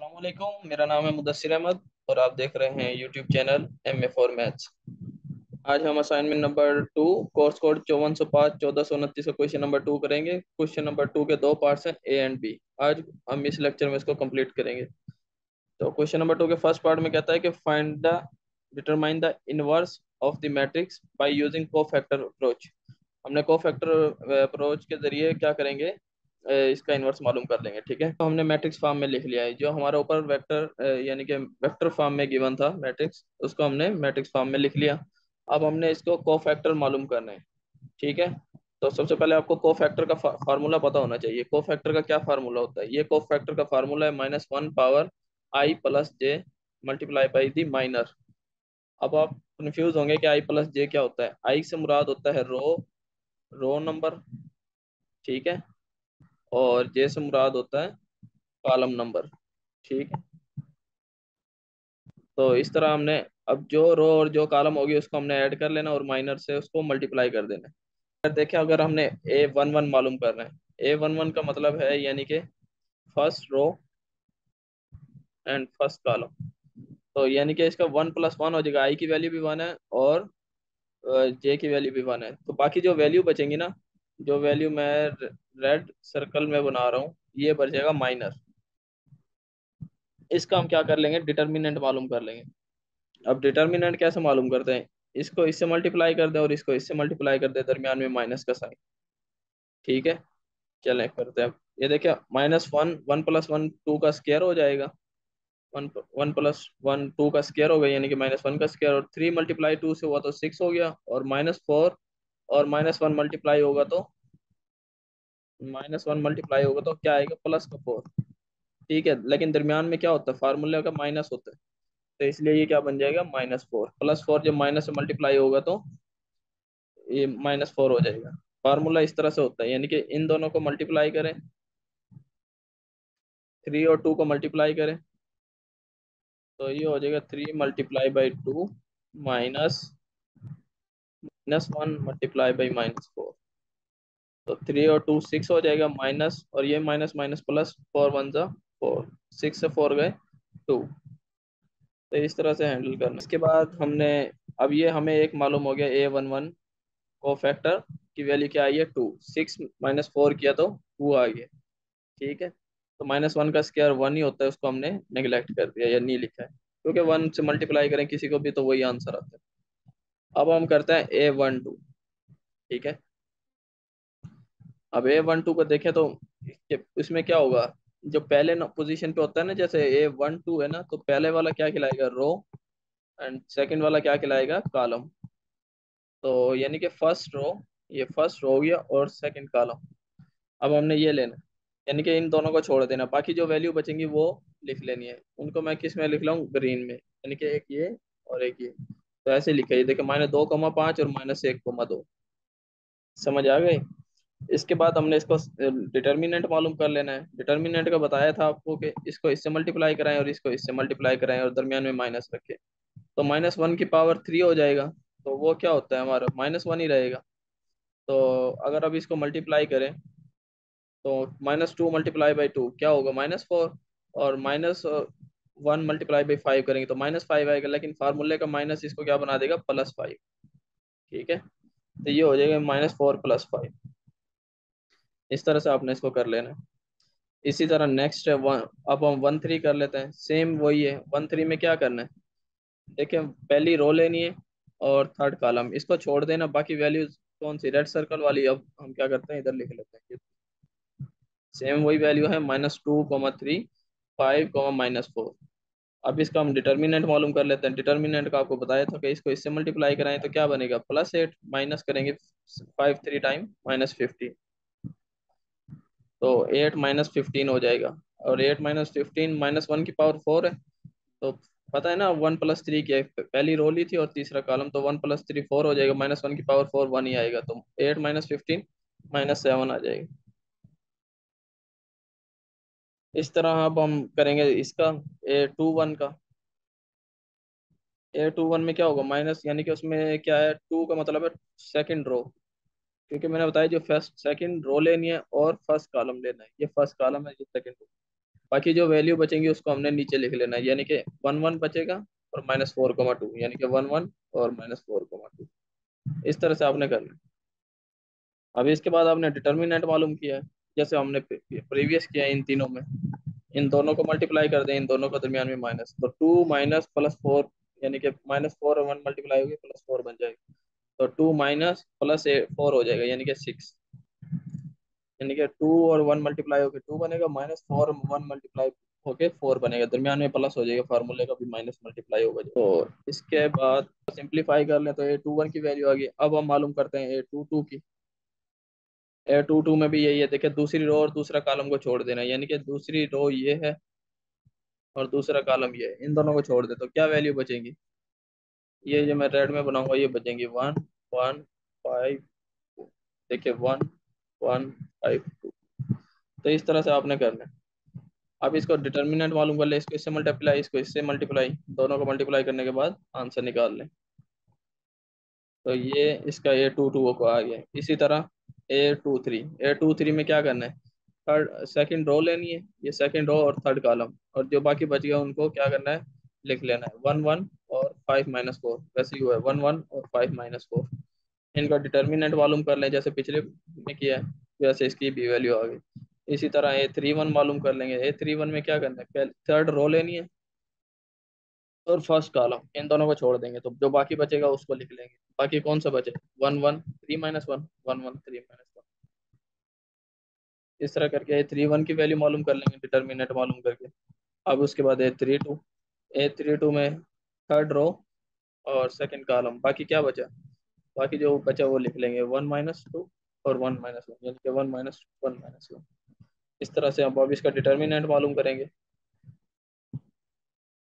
अस्सलामुअलैकुम, मेरा नाम है मुदस्सिर अहमद और आप देख रहे हैं यूट्यूब चैनल MA4 मैथ्स। आज हम असाइनमेंट नंबर 2 कोर्स कोड 5405 1429 का क्वेश्चन नंबर 2 करेंगे। क्वेश्चन नंबर 2 के दो पार्ट्स हैं, ए एंड बी। आज हम इस लेक्चर में इसको कंप्लीट करेंगे। तो क्वेश्चन नंबर 2 के फर्स्ट पार्ट में कहता है कि find the determine the inverse of the matrix by using cofactor approach. हमने कोफैक्टर अप्रोच के जरिए क्या करेंगे, इसका इन्वर्स मालूम कर लेंगे। ठीक है, तो हमने मैट्रिक्स फॉर्म में लिख लिया है। जो हमारा ऊपर वेक्टर यानी कि वेक्टर फॉर्म में गिवन था मैट्रिक्स, उसको हमने मैट्रिक्स फॉर्म में लिख लिया। अब हमने इसको कोफैक्टर मालूम करना है। ठीक है, तो सबसे पहले आपको कोफैक्टर का फार्मूला पता होना चाहिए। कोफैक्टर का क्या फार्मूला होता है? ये कोफैक्टर का फार्मूला है -1 power i+j multiply by the minor. अब आप कंफ्यूज होंगे कि i+j क्या होता है। आई से मुराद होता है रो, रो नंबर। ठीक है, और जे से मुराद होता है कॉलम नंबर। ठीक है, तो इस तरह हमने अब जो रो और जो कॉलम होगी उसको हमने ऐड कर लेना और माइनर से उसको मल्टीप्लाई कर देना। अगर देखें, अगर हमने A11 मालूम करना है, A11 का मतलब है यानी कि first row and first column. तो यानी कि इसका 1+1 हो जाएगा। आई की वैल्यू भी 1 है और जे की वैल्यू भी 1 है। तो बाकी जो वैल्यू बचेंगी ना, जो वैल्यू मैं रेड सर्कल में बना रहा हूँ, ये बचेगा माइनर। इसका हम क्या कर लेंगे, डिटर्मिनेंट मालूम कर लेंगे। अब डिटर्मिनेंट कैसे मालूम करते हैं? इसको इससे मल्टीप्लाई कर दे और इसको इससे मल्टीप्लाई कर दे, दरमियान में माइनस का साइन। ठीक है, चलें करते हैं। अब ये देखिए, -1 1+1 2 का स्क्वायर हो जाएगा। वन 1+1 2 का स्क्वायर हो गया यानी कि -1 का स्क्वायर, और 3 × 2 से हुआ तो 6 हो गया, और -4 और -1 मल्टीप्लाई होगा तो क्या आएगा, +4। ठीक है, लेकिन दरमियान में क्या होता है, फार्मूले का माइनस होता है। तो इसलिए ये क्या बन जाएगा, -4। +4 जब माइनस से मल्टीप्लाई होगा तो ये -4 हो जाएगा। फार्मूला इस तरह से होता है, यानी कि इन दोनों को मल्टीप्लाई करें, 3 और 2 को मल्टीप्लाई करें तो ये हो जाएगा 3 × 2 माइनस -1 मल्टीप्लाई बाई -4। तो 3 और 2 6 हो जाएगा माइनस, और ये माइनस माइनस प्लस, 4 × 1 = 4, 6 से 4 गए 2। तो इस तरह से हैंडल करना। इसके बाद हमने, अब ये हमें एक मालूम हो गया A11 को फैक्टर की वैल्यू क्या आई है, 2। 6 -4 किया तो 2 आ गया। ठीक है, तो -1 का स्क्वायर 1 ही होता है, उसको हमने नेग्लेक्ट कर दिया या नहीं लिखा है, क्योंकि 1 से मल्टीप्लाई करें किसी को भी तो वही आंसर आता है। अब हम करते हैं A12। ठीक है, अब A12 को देखें तो इसमें क्या होगा, जो पहले पोजीशन पे होता है ना, जैसे A12 है ना, तो पहले वाला क्या कहलाएगा, रो, एंड सेकंड वाला क्या कहलाएगा, कॉलम। तो यानी कि फर्स्ट रो, ये फर्स्ट रो हो गया और सेकंड कॉलम। अब हमने ये लेना, यानी कि इन दोनों को छोड़ देना, बाकी जो वैल्यू बचेंगी वो लिख लेनी है। उनको मैं किस में लिख रहा हूँ, ग्रीन में, यानी कि एक ये और एक ये। तो ऐसे लिखा है, देखिए -2,5 और -1,2। समझ आ गई? इसके बाद हमने इसको डिटर्मिनेंट मालूम कर लेना है। डिटर्मिनेंट का बताया था आपको कि इसको इससे मल्टीप्लाई कराएं और इसको इससे मल्टीप्लाई कराएं और दरमियान में माइनस रखें, तो -1 की पावर 3 हो जाएगा। तो वो क्या होता है, हमारा -1 ही रहेगा। तो अगर अब इसको मल्टीप्लाई करें तो -2 मल्टीप्लाई बाई 2 क्या होगा, -4, और -1 मल्टीप्लाई बाई 5 करेंगे तो -5 आएगा, लेकिन फार्मूले का माइनस इसको क्या बना देगा, +5। ठीक है, तो ये हो जाएगा -4 + 5। इस तरह से आपने इसको कर लेना है। इसी तरह नेक्स्ट है वन। अब हम 1 3 कर लेते हैं, सेम वही है। 1 3 में क्या करना है, देखिए पहली रो लेनी है और थर्ड कॉलम, इसको छोड़ देना, बाकी वैल्यूज कौन सी, रेड सर्कल वाली। अब हम क्या करते हैं, इधर लिख लेते हैं, सेम वही वैल्यू है, -2, 3, 5, -4। अब इसका हम डिटर्मिनेंट मालूम कर लेते हैं। डिटर्मिनेंट का आपको बताया था कि इसको इससे मल्टीप्लाई कराएं तो क्या बनेगा, +8, माइनस करेंगे 5 3 टाइम -15, तो 8 - 15 हो जाएगा। और 8 - 15 -1 की पावर 4 है। तो पता है ना, 1 + 3 क्या है, पहली रो ली थी और तीसरा कॉलम, तो 1 + 3 4 हो जाएगा, -1 की पावर 4 1 ही आएगा, तो 8 - 15 -7 आ जाएगा। इस तरह अब हम करेंगे इसका A21 का। A21 में क्या होगा, माइनस, यानी कि उसमें क्या है, 2 का मतलब है सेकंड रो, क्योंकि मैंने बताया जो फर्स्ट सेकंड रो लेनी है और फर्स्ट कॉलम लेना है। ये फर्स्ट कॉलम है, ये सेकंड रो। बाकी जो वैल्यू बचेंगी उसको हमने नीचे लिख लेना है, यानी कि 1 1 बचेगा और -4,2, यानी कि 1 1 और -4,2। इस तरह से आपने करना है। अभी इसके बाद आपने डिटर्मिनेंट मालूम किया है, जैसे हमने प्रीवियस किया है इन तीनों में। इन दोनों को मल्टीप्लाई कर दें, इन दोनों के दरमियान में माइनस, तो 2 माइनस प्लस 4, यानी कि -4 और 1 मल्टीप्लाई होगी +4 बन जाएगा। तो 2 माइनस प्लस 4 हो जाएगा, यानी कि 6। यानी कि 2 और 1 मल्टीप्लाई होकर 2 बनेगा, -4 और 1 मल्टीप्लाई होके 4 बनेगा, दरमियान में प्लस हो जाएगा, फार्मूले का भी माइनस मल्टीप्लाई होगा। तो इसके बाद सिंप्लीफाई कर लें तो A21 की वैल्यू आ गई। अब हम मालूम करते हैं A22 की। A22 में भी यही है, देखिए दूसरी रो और दूसरा कॉलम को छोड़ देना है, यानी कि दूसरी रो ये है और दूसरा कॉलम ये है, इन दोनों को छोड़ दे तो क्या वैल्यू बचेगी, ये जो मैं रेड में बनाऊंगा ये बचेंगी 1 1 5 2। देखिए 1 1 5 2। तो इस तरह से आपने करना है। अब इसको डिटर्मिनेंट मालूम कर ले, इसको इससे मल्टीप्लाई, इसको इससे मल्टीप्लाई, दोनों को मल्टीप्लाई करने के बाद आंसर निकाल लें। तो ये इसका A22 को आ गया। इसी तरह A23 में क्या करना है, थर्ड सेकंड रो लेनी है, ये सेकंड रो और थर्ड कॉलम, और जो बाकी बच गया उनको क्या करना है, लिख लेना है 1 1 और 5 - 4। वैसे ही हुआ है 1 1 और 5 - 4। इनका डिटर्मिनेंट मालूम कर लें, जैसे पिछले में किया है वैसे इसकी भी वैल्यू आ गई। इसी तरह A31 मालूम कर लेंगे। A31 में क्या करना है, पहले थर्ड रो लेनी है और फर्स्ट कॉलम, इन दोनों को छोड़ देंगे तो जो बाकी बचेगा उसको लिख लेंगे। बाकी कौन सा बचे, 1 1 3 - 1, 1 1 3 - 1। इस तरह करके A31 की वैल्यू मालूम कर लेंगे डिटर्मिनेंट मालूम करके। अब उसके बाद A32 में थर्ड रो और सेकंड कॉलम, बाकी क्या बचा, बाकी जो बचा वो लिख लेंगे 1 - 2 और 1 - 1, यानी कि 1 - 1 - 1। इस तरह से हम अब इसका डिटर्मिनेंट मालूम करेंगे।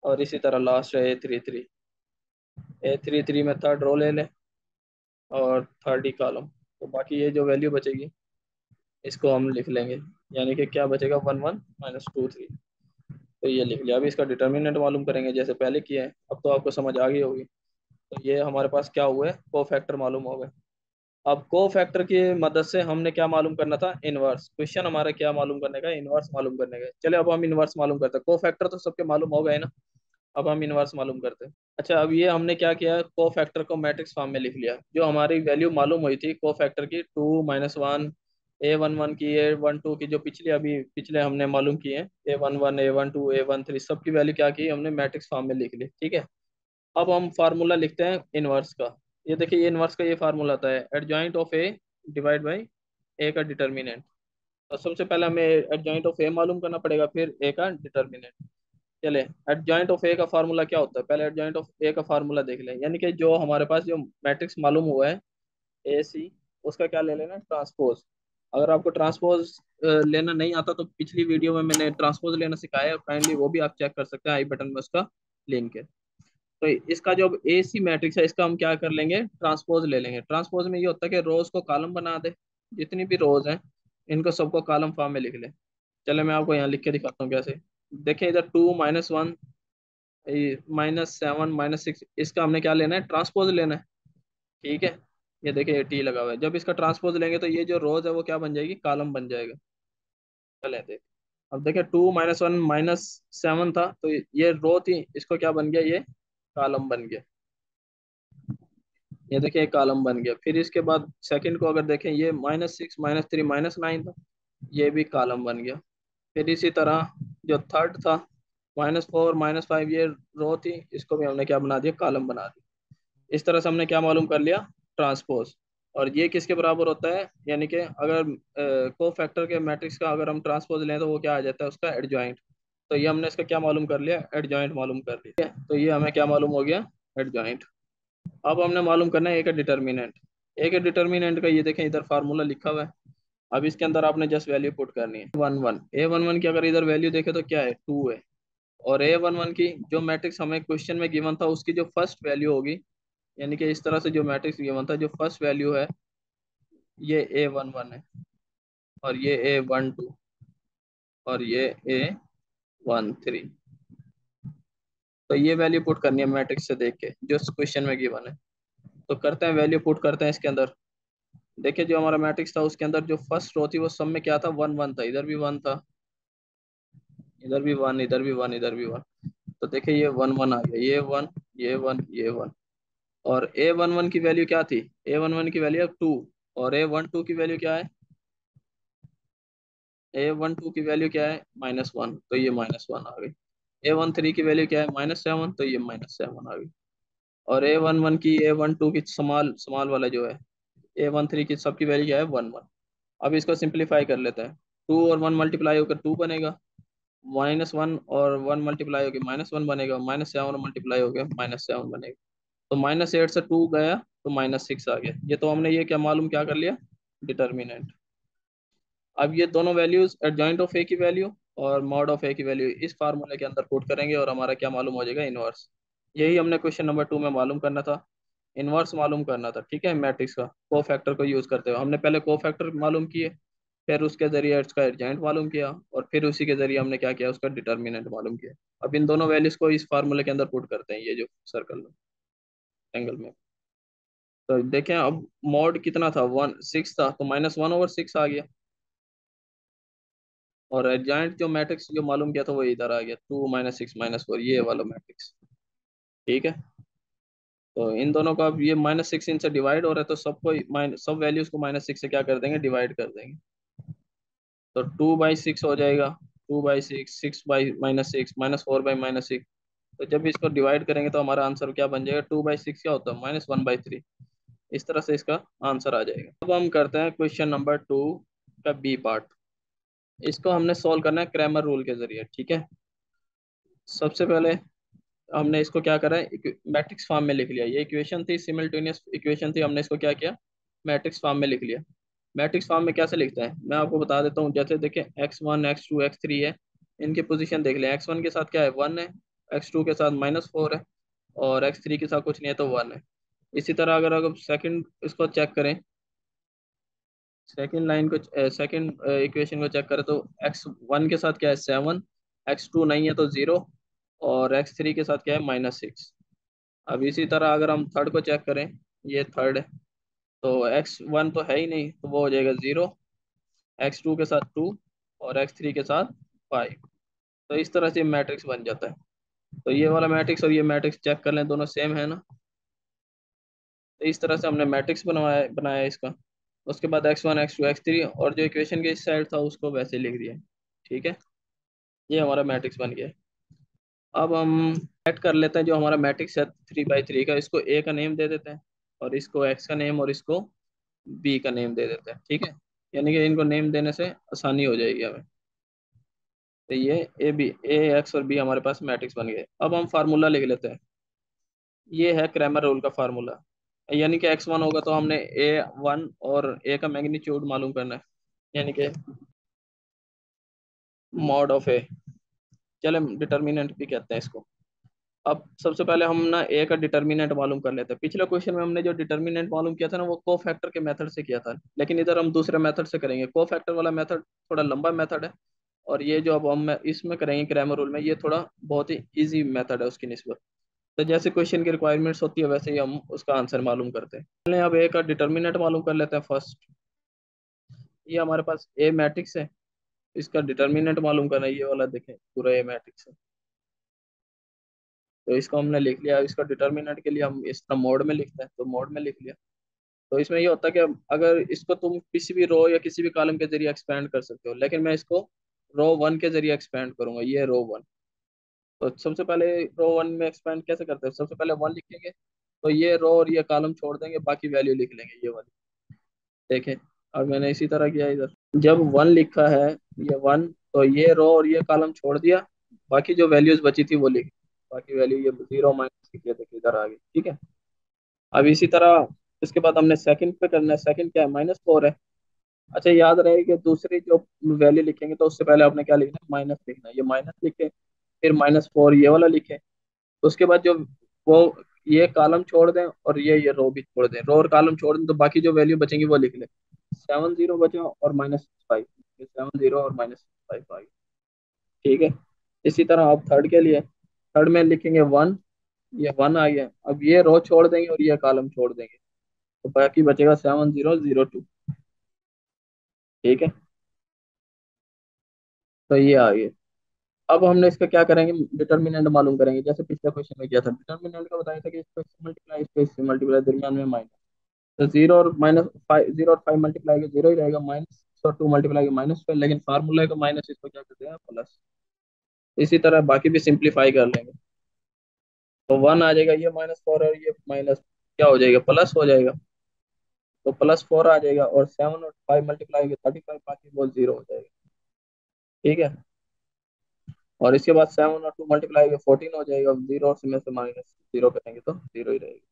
और इसी तरह लास्ट है A33 में थर्ड रो ले लें और थर्ड ही कॉलम, तो बाकी ये जो वैल्यू बचेगी इसको हम लिख लेंगे, यानी कि क्या बचेगा 1 1 - 2 3। तो ये लिख लिया। अभी इसका डिटर्मिनेंट मालूम करेंगे जैसे पहले किया है, अब तो आपको समझ आ गई होगी। तो ये हमारे पास क्या हुआ है, को फैक्टर मालूम हो गए। अब को फैक्टर की मदद से हमने क्या मालूम करना था, इनवर्स। क्वेश्चन हमारा क्या मालूम करने का, इनवर्स मालूम करने का। चले अब हम इनवर्स मालूम करते हैं, को फैक्टर तो सबके मालूम हो गए ना, अब हम इनवर्स मालूम करते हैं। अच्छा, अब ये हमने क्या किया, को फैक्टर को मैट्रिक्स फॉर्म में लिख लिया। जो हमारी वैल्यू मालूम हुई थी को फैक्टर की, 2 - 1, A11 की, A12 की, जो पिछले अभी पिछले हमने मालूम किए हैं, A11 A12 A13 सबकी वैल्यू क्या की हमने मैट्रिक्स फॉर्म में लिख ली, ठीक है। अब हम फार्मूला लिखते हैं इनवर्स का। ये देखिए, ये इनवर्स का ये फार्मूला आता है, adjoint of A divide by A का डिटर्मिनेंट। तो सबसे पहले हमें एडजॉइंट ऑफ ए मालूम करना पड़ेगा, फिर ए का डिटर्मिनेंट। चले, एडजॉइंट ऑफ ए का फार्मूला क्या होता है, पहले एडजॉइंट ऑफ ए का फार्मूला देख लें। यानी कि जो हमारे पास जो मैट्रिक्स मालूम हुआ है ए सी, उसका क्या ले लेना, ट्रांसपोज। अगर आपको ट्रांसपोज लेना नहीं आता तो पिछली वीडियो में मैंने ट्रांसपोज लेना सिखाया है, काइंडली वो भी आप चेक कर सकते हैं, आई बटन में उसका लिंक है। तो इसका जो ए सी मैट्रिक्स है इसका हम क्या कर लेंगे, ट्रांसपोज ले लेंगे। ट्रांसपोज में ये होता है कि रोज को कॉलम बना दे, जितनी भी रोज हैं इनको सबको कॉलम फॉर्म में लिख ले। चले मैं आपको यहाँ लिख के दिखाता हूँ कैसे। देखिए इधर 2 - 1 -7 -6, इसका हमने क्या लेना है, ट्रांसपोज लेना है, ठीक है। ये देखिए ये टी लगा हुआ है, जब इसका ट्रांसपोज लेंगे तो ये जो रोज है वो क्या बन जाएगी, कॉलम बन जाएगा। चले देख, अब देखिए 2 - 1 -7 था, तो ये रो थी, इसको क्या बन गया, ये कॉलम बन गया। ये देखिए एक कॉलम बन गया। फिर इसके बाद सेकंड को अगर देखें, ये -6 -3 -9 था, ये भी कॉलम बन गया। फिर इसी तरह जो थर्ड था, -4 -5, ये रो थी, इसको भी हमने क्या बना दिया, कॉलम बना दिया। इस तरह से हमने क्या मालूम कर लिया, ट्रांसपोज। और ये किसके बराबर होता है, यानी कि अगर को फैक्टर के मैट्रिक्स का अगर हम ट्रांसपोज लें तो वो क्या आ जाता है, उसका एडजॉइंट। तो ये हमने इसका क्या मालूम कर लिया, एडजॉइंट मालूम कर लिया, ठीक है? तो ये हमें क्या मालूम हो गया, एडजॉइंट। अब हमने मालूम करना है ए का डिटर्मिनेंट। ए के डिटर्मिनेंट का ये देखें इधर फार्मूला लिखा हुआ है। अब इसके अंदर आपने जस्ट वैल्यू पुट करनी है, 1 1। A11 की अगर इधर वैल्यू देखे तो क्या है, 2 है। और A11 की जो मैट्रिक्स हमें क्वेश्चन में गिवन था उसकी जो फर्स्ट वैल्यू होगी, यानी कि इस तरह से जो मैट्रिक्स गिवन था जो फर्स्ट वैल्यू है, ये A11 है, और ये A12, और ये A13। तो ये वैल्यू पुट करनी है मैट्रिक्स से देख के जो क्वेश्चन में गिवन है। तो करते हैं, वैल्यू पुट करते हैं इसके अंदर। देखिए जो हमारा मैट्रिक्स था उसके अंदर जो फर्स्ट रो थी वो सब में क्या था, 1 1 था, इधर भी 1 था, इधर भी वन, इधर भी वन, इधर भी वन। तो देखिए ये वन वन आ गया, ये वन, ये वन, ये वन। और ए वन वन की वैल्यू क्या थी? ए वन वन की वैल्यू 2। और ए वन टू की वैल्यू क्या है? ए वन टू की वैल्यू क्या है? -1, तो ये -1 आ गई। ए वन थ्री की वैल्यू क्या है? -7, तो ये -7 आ गई। और ए वन वन की, ए वन टू की स्मॉल स्मॉल वाला जो है, ए वन थ्री की सबकी वैल्यू क्या है? 1 1। अब इसको सिंप्लीफाई कर लेते हैं। 2 और 1 मल्टीप्लाई होकर 2 बनेगा, -1 और 1 मल्टीप्लाई होकर -1 बनेगा, -7 मल्टीप्लाई होकर -7 बनेगा। तो -8 से 2 गया तो -6 आ गया। ये तो हमने ये क्या मालूम क्या कर लिया? डिटर्मिनेंट। अब ये दोनों वैल्यूज एडजॉइंट ऑफ ए की वैल्यू और मॉड ऑफ ए की वैल्यू इस फार्मूले के अंदर पुट करेंगे और हमारा क्या मालूम हो जाएगा? इनवर्स। यही हमने क्वेश्चन नंबर 2 में मालूम करना था। इनवर्स मालूम करना था, ठीक है, मैट्रिक्स का को फैक्टर को यूज करते हुए। हमने पहले को फैक्टर मालूम किए, फिर उसके जरिए उसका एडजॉइंट मालूम किया, और फिर उसी के जरिए हमने क्या किया? उसका डिटर्मिनेंट मालूम किया। अब इन दोनों वैल्यूज को इस फार्मूले के अंदर पुट करते हैं, ये जो सर्कल में, एंगल में। तो देखें अब मॉड कितना था? 1 6 था, तो -1/6 आ गया। और एडजॉइंट जो मैट्रिक्स जो मालूम किया था वो इधर आ गया, 2 -6 -4, ये वाला मैट्रिक्स। ठीक है। तो इन दोनों का अब ये -6 इनसे डिवाइड हो रहा है, तो सबको सब वैल्यूज को -6 से क्या कर देंगे? डिवाइड कर देंगे। तो 2/6 हो जाएगा, 2/6, 6/-6, -4/-6। तो जब इसको डिवाइड करेंगे तो हमारा आंसर क्या बन जाएगा? 2/6 क्या होता है? -1/3। इस तरह से इसका आंसर आ जाएगा। अब हम करते हैं क्वेश्चन नंबर 2 का बी पार्ट। इसको हमने सॉल्व करना है क्रैमर रूल के जरिए, ठीक है। सबसे पहले हमने इसको क्या करा है? मैट्रिक्स फॉर्म में लिख लिया। ये इक्वेशन थी, सिमिल्टेनियस इक्वेशन थी, हमने इसको क्या किया? मैट्रिक्स फॉर्म में लिख लिया। मैट्रिक्स फॉर्म में कैसे लिखते हैं मैं आपको बता देता हूँ। जैसे देखिए x1 x2 x3 है, इनकी पोजीशन देख लें। x1 के साथ क्या है? 1 है। x2 के साथ -4 है। और x3 के साथ कुछ नहीं है तो 1 है। इसी तरह अगर अगर सेकंड इसको चेक करें, सेकंड लाइन को, सेकंड इक्वेशन को चेक करें तो x1 के साथ क्या है? 7। x2 नहीं है तो 0। और x3 के साथ क्या है? -6। अब इसी तरह अगर हम थर्ड को चेक करें, ये थर्ड है, तो x1 तो है ही नहीं, तो वो हो जाएगा 0। x2 के साथ 2 और x3 के साथ 5। तो इस तरह से मैट्रिक्स बन जाता है। तो ये वाला मैट्रिक्स और ये मैट्रिक्स चेक कर लें, दोनों सेम है ना। तो इस तरह से हमने मैट्रिक्स बनवाया बनाया इसका। उसके बाद x1 x2 x3, और जो इक्वेशन के इस साइड था उसको वैसे लिख दिया। ठीक है, ये हमारा मैट्रिक्स बन गया। अब हम ऐड कर लेते हैं जो हमारा मैट्रिक्स है 3/3 का। इसको ए का नेम दे देते हैं, और इसको एक्स का नेम, और इसको बी का नेम दे देते हैं। ठीक है, यानी कि इनको नेम देने से आसानी हो जाएगी हमें। तो ये ए बी, ए एक्स और बी हमारे पास मैट्रिक्स बन गए। अब हम फार्मूला लिख लेते हैं। ये है क्रैमर रूल का फार्मूला। यानी कि x1 होगा तो हमने a1 और a का मैग्नीट्यूड मालूम करना है, यानी कि मॉड ऑफ ए। चले डिटर्मिनेंट भी कहते हैं इसको। अब सबसे पहले हम ना ए का डिटर्मिनेंट मालूम कर लेते हैं। पिछले क्वेश्चन में हमने जो डिटर्मिनेंट मालूम किया था ना, वो को फैक्टर के मेथड से किया था, लेकिन इधर हम दूसरे मेथड से करेंगे। को फैक्टर वाला मेथड थोड़ा लंबा मेथड है, और ये जो अब हम इसमें करेंगे क्रैमर रूल में, ये थोड़ा बहुत ही इजी मेथड है उसकी निस्बत। तो जैसे क्वेश्चन की रिक्वायरमेंट्स होती है वैसे ही हम उसका आंसर मालूम करते हैं। पहले अब ए का डिटर्मिनेंट मालूम कर लेते हैं फर्स्ट। ये हमारे पास ए मैट्रिक्स है, इसका डिटर्मिनेंट मालूम करना है। ये वाला देखें पूरा ए मैट्रिक्स है, तो इसको हमने लिख लिया। इसका डिटर्मिनेंट के लिए हम इस तरह मोड में लिखते हैं, तो मोड में लिख लिया। तो इसमें ये होता है कि अगर इसको तुम किसी भी रो या किसी भी कॉलम के जरिए एक्सपेंड कर सकते हो, लेकिन मैं इसको रो वन के जरिए एक्सपेंड करूंगा। ये रो वन। तो सबसे पहले रो वन में एक्सपेंड कैसे करते हैं? सबसे पहले वन लिखेंगे, तो ये रो और ये कॉलम छोड़ देंगे, बाकी वैल्यू लिख लेंगे ये वाली। देखें, अब मैंने इसी तरह किया इधर। जब वन लिखा है, ये वन, तो ये रो और ये कॉलम छोड़ दिया, बाकी जो वैल्यूज बची थी वो लिख। बाकी वैल्यू ये 0 - लिख दिया, देखिए इधर आ गई। ठीक है। अब इसी तरह इसके बाद हमने सेकंड पे करना है। सेकंड क्या है? -4 है। अच्छा, याद रहे कि दूसरी जो वैल्यू लिखेंगे तो उससे पहले आपने क्या लिखना है? माइनस लिखना है। ये माइनस लिखे, फिर -4 ये वाला लिखे। तो उसके बाद जो वो ये कॉलम छोड़ दें और ये रो भी छोड़ दें। रो और कॉलम छोड़ दें तो बाकी जो वैल्यू बचेंगी वो लिख लें। 7 0 बचा और -5। 7 0 और -5 आ गया। ठीक है। इसी तरह आप थर्ड के लिए, थर्ड में लिखेंगे 1। ये 1 आ गया। अब ये रो छोड़ देंगे और ये कॉलम छोड़ देंगे, तो बाकी बचेगा 7 0 0 2। ठीक है, तो ये आ गया। अब हमने इसका क्या करेंगे, डिटर्मिनेंट मालूम करेंगे, जैसे पिछले क्वेश्चन में किया था। डिटर्मिनेंट का बताया था कि इसको इससे मल्टीप्लाई, इसको इससे मल्टीप्लाई, दरमियान में माइनस। तो जीरो और माइनस फाइव, जीरो और फाइव मल्टीप्लाई के जीरो ही रहेगा, माइनस और टू मल्टीप्लाई के माइनस फाइव, लेकिन फार्मूला का माइनस, इसको क्या करते हैं प्लस। इसी तरह बाकी भी सिंप्लीफाई कर लेंगे। तो वन आ जाएगा, ये माइनस फोर और ये माइनस क्या हो जाएगा, प्लस हो जाएगा। तो प्लस फोर आ जाएगा, और सेवन और फाइव मल्टीप्लाई के 35, बाकी वो जीरो हो जाएगा। ठीक है। और इसके बाद सेवन और टू मल्टीप्लाई के 14 हो जाएगा, जीरो और में से माइनस जीरो करेंगे तो जीरो ही रहेगा।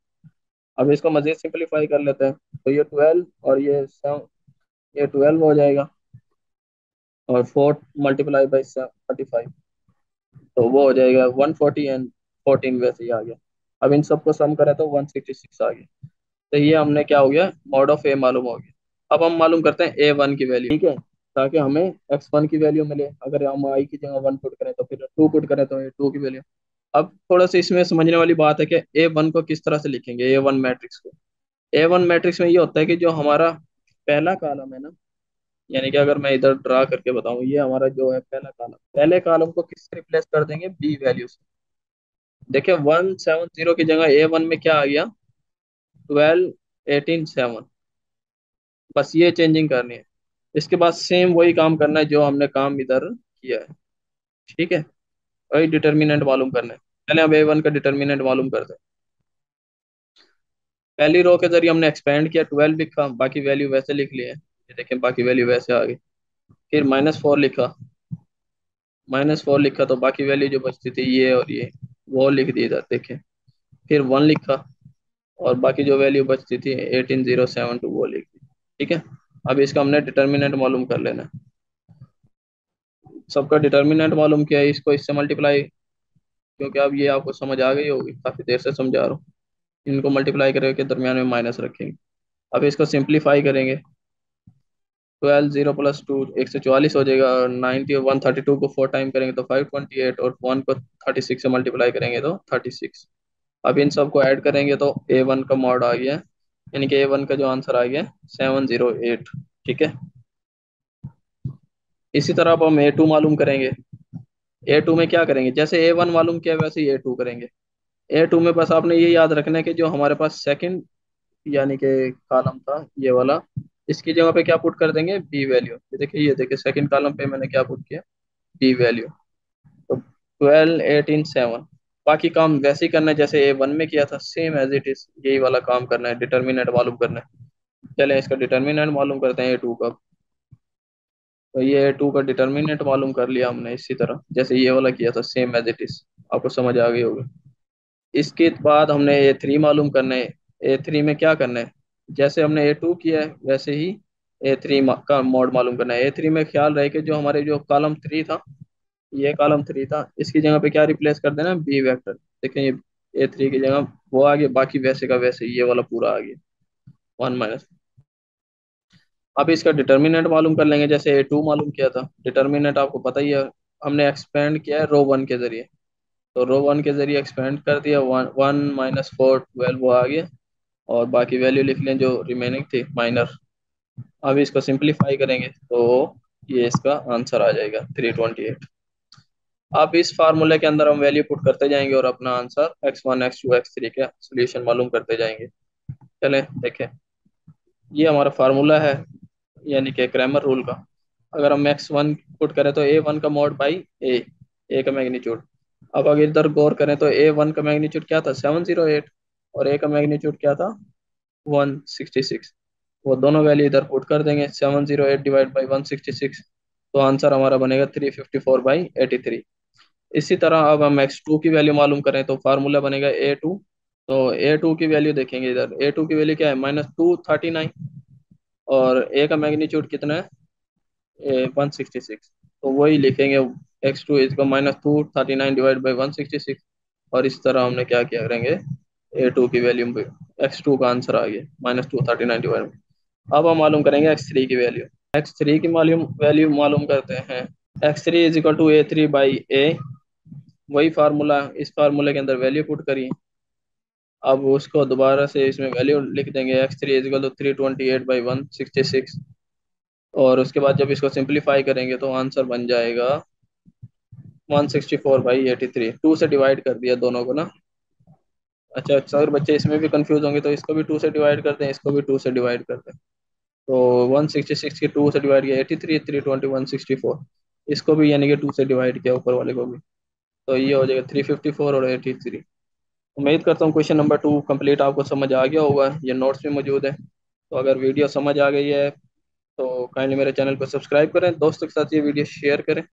अब इसको मजीद सिंप्लीफाई कर लेते हैं। तो ये 12 और ये सेवन, ये 12 हो जाएगा, और फोर मल्टीप्लाई बाई 35, तो वो हो जाएगा 140, एंड 14 वैसे ही आ गया। अब इन सबको सम करें तो 166 आ गया। तो ये हमने क्या हो गया, मॉड ऑफ ए मालूम हो गया। अब हम मालूम करते हैं ए वन की वैल्यू, ठीक है, ताकि हमें एक्स वन की वैल्यू मिले। अगर हम आई की जगह वन पुट करें तो फिर टू पुट करें तो ए टू की वैल्यू। अब थोड़ा सा इसमें समझने वाली बात है कि ए वन को किस तरह से लिखेंगे, ए वन मैट्रिक्स को। ए वन मैट्रिक्स में ये होता है कि जो हमारा पहला कॉलम है ना, यानी कि अगर मैं इधर ड्रा करके बताऊं, ये हमारा जो है पहला कॉलम, पहले कॉलम को किससे रिप्लेस कर देंगे, बी वैल्यू से। देखिए 170 की जगह ए वन में क्या आ गया, 12, 18, 7। बस ये चेंजिंग करनी है। इसके बाद सेम वही काम करना है जो हमने काम इधर किया है। ठीक है, वही डिटर्मिनेंट मालूम करना है। पहले हम ए वन का डिटर्मिनेंट मालूम करते हैं। पहली रो के जरिए हमने एक्सपेंड किया, 12 लिखा, बाकी वैल्यू वैसे लिख लिए। ये देखें बाकी वैल्यू वैसे आ गई। फिर -4 लिखा, -4 लिखा तो बाकी वैल्यू जो बचती थी ये और ये, वो लिख दी इधर देखें। फिर 1 लिखा, और बाकी जो वैल्यू बचती थी 18072 वो लिख दी। ठीक है। अब इसका हमने डिटर्मिनेंट मालूम कर लेना है। सबका डिटर्मिनेंट मालूम किया है, इसको इससे मल्टीप्लाई, क्योंकि अब ये आपको समझ आ गई होगी, काफी देर से समझा रहा हूँ। इनको मल्टीप्लाई करके दरमियान में माइनस रखेंगे। अब इसको सिंप्लीफाई करेंगे। 12, 0 + 2 144 हो जाएगा, और 90 और 132 को 4 टाइम करेंगे तो 528, और 1 को 36 से मल्टीप्लाई करेंगे तो 36। अब इन सबको ऐड करेंगे तो ए वन का मॉड आ गया, यानी कि ए वन का जो आंसर आ गया 708। ठीक है। इसी तरह अब हम ए टू मालूम करेंगे। ए टू में क्या करेंगे, जैसे ए वन मालूम किया वैसे ही ए टू करेंगे। ए टू में बस आपने ये याद रखना है कि जो हमारे पास सेकंड, यानी कि कॉलम था ये वाला, इसकी जगह पे क्या पुट कर देंगे, बी वैल्यू। ये देखिए सेकंड कॉलम पे मैंने क्या पुट किया, बी वैल्यू। तो 12, 18, 7। बाकी काम वैसे ही करना है जैसे ए वन में किया था, सेम एज इट इज यही वाला काम करना है, डिटर्मिनेंट मालूम करना है। चले इसका डिटर्मिनेंट मालूम करते हैं ए टू का। तो ये ए टू का डिटर्मिनेंट मालूम कर लिया हमने, इसी तरह जैसे ये वाला किया था, सेम एज इट इज। आपको समझ आ गई होगी। इसके बाद हमने ए थ्री मालूम करना है। ए थ्री में क्या करना है, जैसे हमने ए टू किया है वैसे ही ए थ्री का मॉड मालूम करना है। ए थ्री में ख्याल रहे कि जो हमारे जो कॉलम थ्री था, ये कॉलम थ्री था, इसकी जगह पे क्या रिप्लेस कर देना, बी वेक्टर। देखें ये ए थ्री की जगह वो आ गया, बाकी वैसे का वैसे ये वाला पूरा आ गया, 1 - अब इसका डिटर्मिनेंट मालूम कर लेंगे, जैसे ए टू मालूम किया था। डिटर्मिनेंट आपको पता ही है, हमने एक्सपेंड किया है रो वन के जरिए। तो रो वन के जरिए एक्सपेंड कर दिया, 1 - 4 12 वो आ गया, और बाकी वैल्यू लिख लें जो रिमेनिंग थी माइनर। अब इसको सिंप्लीफाई करेंगे तो ये इसका आंसर आ जाएगा 328। अब इस फार्मूले के अंदर हम वैल्यू पुट करते जाएंगे और अपना आंसर x1, x2, x3 का सोल्यूशन मालूम करते जाएंगे। चलें देखें, ये हमारा फार्मूला है, यानी कि क्रैमर रूल का। अगर हम एक्स वन पुट करें तो ए वन का मॉड बाई ए का मैग्नीट्यूड। अब अगर इधर गौर करें तो ए वन का मैग्नीट्यूड क्या था, 708, और ए का मैग्नीट्यूड क्या था, 166। वो दोनों वैल्यू इधर पुट कर देंगे, 708 डिवाइड बाई 166, तो आंसर हमारा बनेगा 354/83। इसी तरह अब हम एक्स टू की वैल्यू मालूम करें तो फार्मूला बनेगा ए टू। तो ए टू की वैल्यू देखेंगे, इधर ए टू की वैल्यू क्या है, -239, और ए का मैग्नीट्यूड कितना है, 166। तो वही लिखेंगे, x2 = -239 डिवाइड बाई 166। और इस तरह हमने क्या किया करेंगे, ए टू की वैल्यू, एक्स टू का आंसर आ गया -239 डिवाइड। अब हम मालूम करेंगे एक्स थ्री की वैल्यू। एक्स थ्री की मालूम वैल्यू मालूम करते हैं, x3 = A3/A। वही फार्मूला, इस फार्मूले के अंदर वैल्यू पुट करिए। अब उसको दोबारा से इसमें वैल्यू लिख देंगे, x3 = 328/166। और उसके बाद जब इसको सिंप्लीफाई करेंगे तो आंसर बन जाएगा 164 भाई 83, 2 से डिवाइड कर दिया दोनों को ना। अच्छा अच्छा, अगर बच्चे इसमें भी कंफ्यूज होंगे तो इसको भी 2 से डिवाइड कर दें, इसको भी 2 से डिवाइड कर दें। तो 166 की 2 से डिवाइड किया 83, 320 164, इसको भी यानी कि 2 से डिवाइड किया ऊपर वाले को भी। तो ये हो जाएगा 354 और 83। उम्मीद करता हूँ क्वेश्चन नंबर 2 कंप्लीट आपको समझ आ गया होगा, ये नोट्स में मौजूद है। तो अगर वीडियो समझ आ गई है तो काइंडली मेरे चैनल को सब्सक्राइब करें, दोस्तों के साथ ये वीडियो शेयर करें।